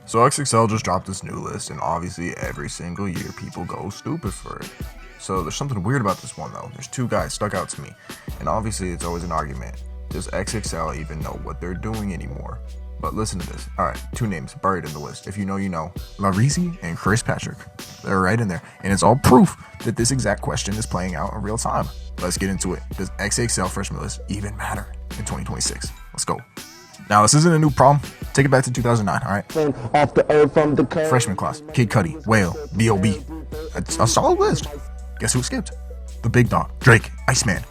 So XXL just dropped this new list, and obviously every single year people go stupid for it. So there's something weird about this one though. There's two guys stuck out to me, and obviously it's always an argument. Does XXL even know what they're doing anymore? But listen to this. Alright, two names buried in the list. If you know, you know. Reezy and Chris Patrick. They're right in there. And it's all proof that this exact question is playing out in real time. Let's get into it. Does XXL freshman list even matter in 2026? Let's go. Now, this isn't a new problem. Take it back to 2009, alright? Off the earth from the Freshman class. Kid Cudi, Whale, B.O.B. It's a solid list. Guess who skipped? The Big Dog, Drake, Iceman,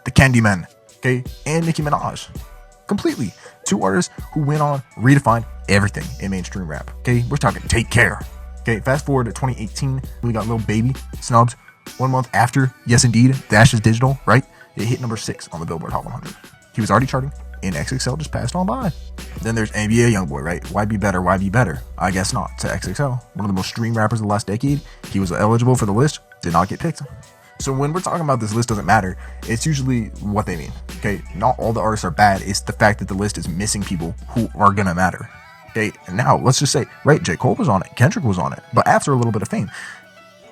the Candyman, okay? And Nicki Minaj. Completely. Two artists who went on, redefined everything in mainstream rap, okay? We're talking Take Care. Okay, fast forward to 2018, we got Lil Baby, Snubs. 1 month after, yes indeed, Dash is Digital, right? It hit number 6 on the Billboard Hot 100. He was already charting, and XXL just passed on by. Then there's NBA Youngboy, right? Why be better? Why be better? I guess not. To XXL, one of the most streamed rappers of the last decade, he was eligible for the list, did not get picked. So when we're talking about this list doesn't matter, it's usually what they mean. Okay, not all the artists are bad. It's the fact that the list is missing people who are gonna matter. Okay, and now let's just say, right, J. Cole was on it, Kendrick was on it, but after a little bit of fame,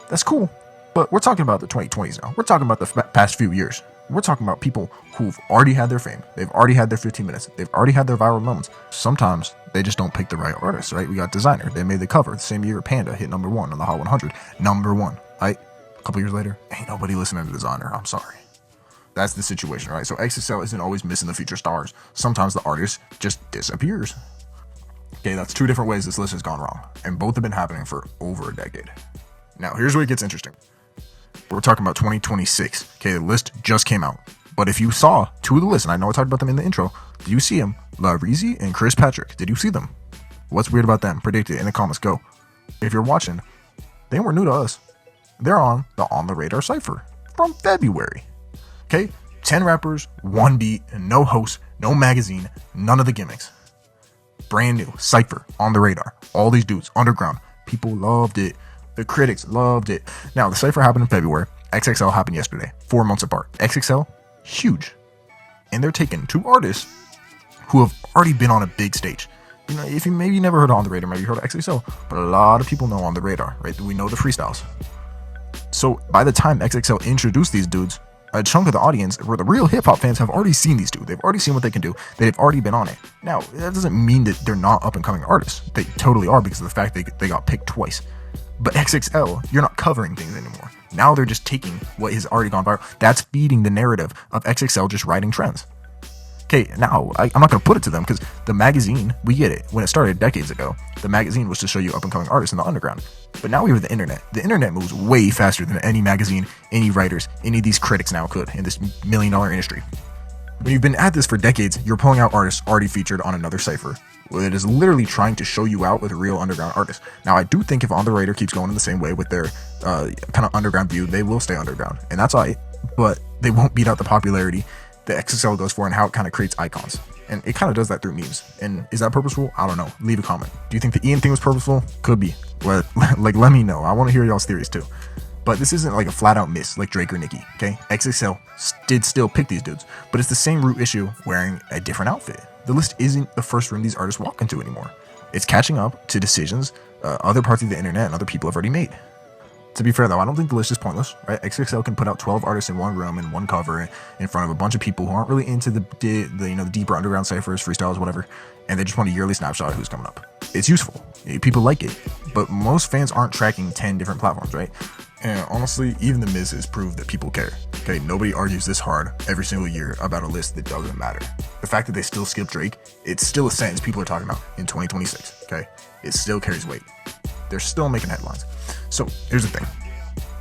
that's cool. But we're talking about the 2020s now. We're talking about the past few years. We're talking about people who've already had their fame. They've already had their 15 minutes. They've already had their viral moments. Sometimes they just don't pick the right artists, right? We got Designer. They made the cover the same year Panda hit number 1 on the Hot 100. Number 1, right? A couple years later, ain't nobody listening to Designer. I'm sorry. That's the situation, right? So XXL isn't always missing the future stars. Sometimes the artist just disappears. Okay, that's two different ways this list has gone wrong. And both have been happening for over a decade. Now, here's where it gets interesting. We're talking about 2026. Okay, the list just came out. But if you saw two of the lists, and I know I talked about them in the intro, did you see them? Reezy and Chris Patrick. Did you see them? What's weird about them? Predict it in the comments. Go. If you're watching, they weren't new to us. They're on the On The Radar cypher from February. Okay, 10 rappers, 1 beat, no host, no magazine, none of the gimmicks. Brand new cypher on the radar. All these dudes, underground. People loved it. The critics loved it. Now, the cypher happened in February. XXL happened yesterday. 4 months apart. XXL, huge. And they're taking two artists who have already been on a big stage. You know, if you maybe never heard of On The Radar, maybe you heard of XXL, but a lot of people know On The Radar, right? We know the freestyles. So by the time XXL introduced these dudes, a chunk of the audience, where the real hip hop fans, have already seen these two. They've already seen what they can do. They've already been on it. Now, that doesn't mean that they're not up and coming artists. They totally are, because of the fact they got picked twice. But XXL, you're not covering things anymore. Now they're just taking what has already gone viral. That's feeding the narrative of XXL just riding trends. Okay, now, I'm not going to put it to them, because the magazine, we get it. When it started decades ago, the magazine was to show you up-and-coming artists in the underground. But now we have the internet. The internet moves way faster than any magazine, any writers, any of these critics now could in this $1 million industry. When you've been at this for decades, you're pulling out artists already featured on another cypher. Well, it is literally trying to show you out with real underground artists. Now, I do think if On The Radar keeps going in the same way with their kind of underground view, they will stay underground. And that's all right. But they won't beat out the popularity that XXL goes for and how it kind of creates icons. And it kind of does that through memes. And is that purposeful? I don't know. Leave a comment. Do you think the Ian thing was purposeful? Could be. Well, like, let me know. I want to hear y'all's theories too. But this isn't like a flat out miss like Drake or Nicki, okay? XXL did still pick these dudes, but it's the same root issue wearing a different outfit. The list isn't the first room these artists walk into anymore. It's catching up to decisions other parts of the internet and other people have already made. To be fair though, I don't think the list is pointless, right? XXL can put out 12 artists in one room and one cover in front of a bunch of people who aren't really into the deeper underground ciphers, freestyles, whatever, and they just want a yearly snapshot of who's coming up. It's useful. People like it, but most fans aren't tracking 10 different platforms, right? And honestly, even the misses prove that people care. Okay, nobody argues this hard every single year about a list that doesn't matter. The fact that they still skip Drake, it's still a sentence people are talking about in 2026, okay? It still carries weight. They're still making headlines. So here's the thing.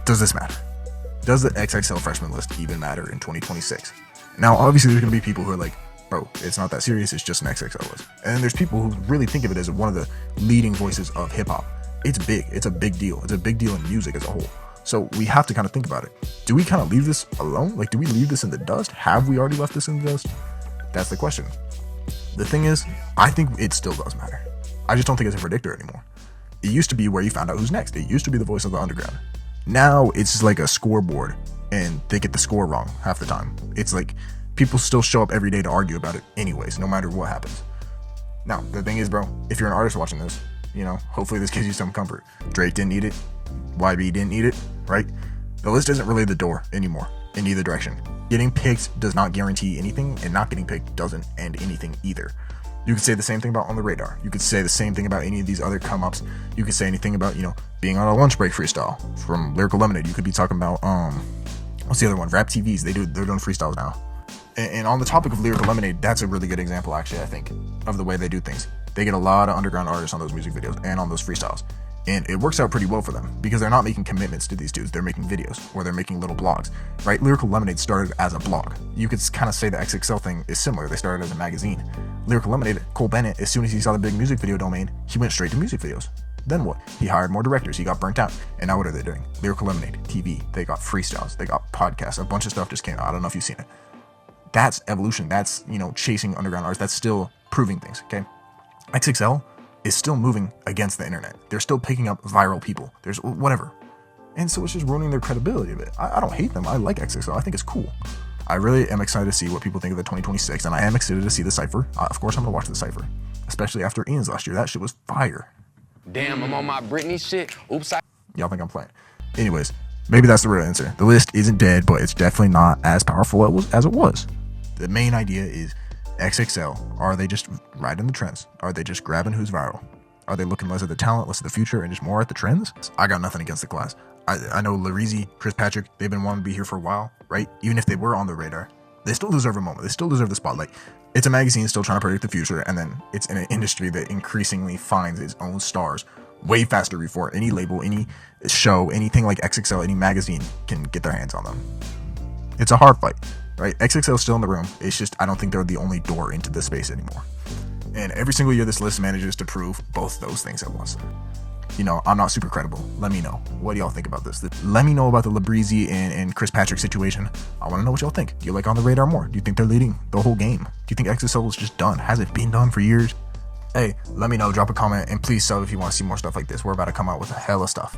Does this matter? Does the XXL freshman list even matter in 2026? Now, obviously, there's going to be people who are like, bro, it's not that serious. It's just an XXL list. And then there's people who really think of it as one of the leading voices of hip hop. It's big. It's a big deal. It's a big deal in music as a whole. So we have to kind of think about it. Do we kind of leave this alone? Like, do we leave this in the dust? Have we already left this in the dust? That's the question. The thing is, I think it still does matter. I just don't think it's a predictor anymore. It used to be where you found out who's next. It used to be the voice of the underground. Now it's just like a scoreboard and they get the score wrong half the time. It's like people still show up every day to argue about it anyways, no matter what happens. Now, the thing is, bro, if you're an artist watching this, You know, hopefully this gives you some comfort. Drake didn't eat it. YB didn't eat it, right? The list isn't really the door anymore in either direction. Getting picked does not guarantee anything, and not getting picked doesn't end anything either. You could say the same thing about On the Radar. You could say the same thing about any of these other come-ups. You could say anything about, you know, being on a lunch break freestyle from Lyrical Lemonade. You could be talking about, what's the other one? Rap TVs. They're doing freestyles now. And on the topic of Lyrical Lemonade, that's a really good example, actually, I think, of the way they do things. They get a lot of underground artists on those music videos and on those freestyles. And it works out pretty well for them because they're not making commitments to these dudes. They're making videos or they're making little blogs, right? Lyrical Lemonade started as a blog. You could kind of say the XXL thing is similar. They started as a magazine. Lyrical Lemonade, Cole Bennett, as soon as he saw the big music video domain, he went straight to music videos. Then what? He hired more directors. He got burnt out. And now what are they doing? Lyrical Lemonade, TV. They got freestyles. They got podcasts. A bunch of stuff just came out. I don't know if you've seen it. That's evolution. That's, you know, chasing underground artists. That's still proving things, okay? XXL is still moving against the internet. They're still picking up viral people. There's whatever. And so it's just ruining their credibility a bit. I don't hate them. I like XXL. I think it's cool. I really am excited to see what people think of the 2026, and I am excited to see the cypher. Of course, I'm going to watch the cypher, especially after Ian's last year. That shit was fire. Damn, I'm on my Britney shit. Oops. Y'all think I'm playing. Anyways, maybe that's the real answer. The list isn't dead, but it's definitely not as powerful as it was. The main idea is XXL, are they just riding the trends? Are they just grabbing who's viral? Are they looking less at the talent, less at the future, and just more at the trends? I got nothing against the class. I know Reezy, Chris Patrick, they've been wanting to be here for a while, right? Even if they were on the radar, they still deserve a moment. They still deserve the spotlight. It's a magazine still trying to predict the future, and then it's in an industry that increasingly finds its own stars way faster before any label, any show, anything like XXL, any magazine can get their hands on them. It's a hard fight, right? XXL is still in the room. It's just, I don't think they're the only door into the space anymore. And every single year, this list manages to prove both those things at once. You know, I'm not super credible. Let me know. What do y'all think about this? Let me know about the Reezy and Chris Patrick situation. I want to know what y'all think. Do you like On the Radar more? Do you think they're leading the whole game? Do you think XXL is just done? Has it been done for years? Hey, let me know. Drop a comment. And please sub if you want to see more stuff like this. We're about to come out with a hella stuff.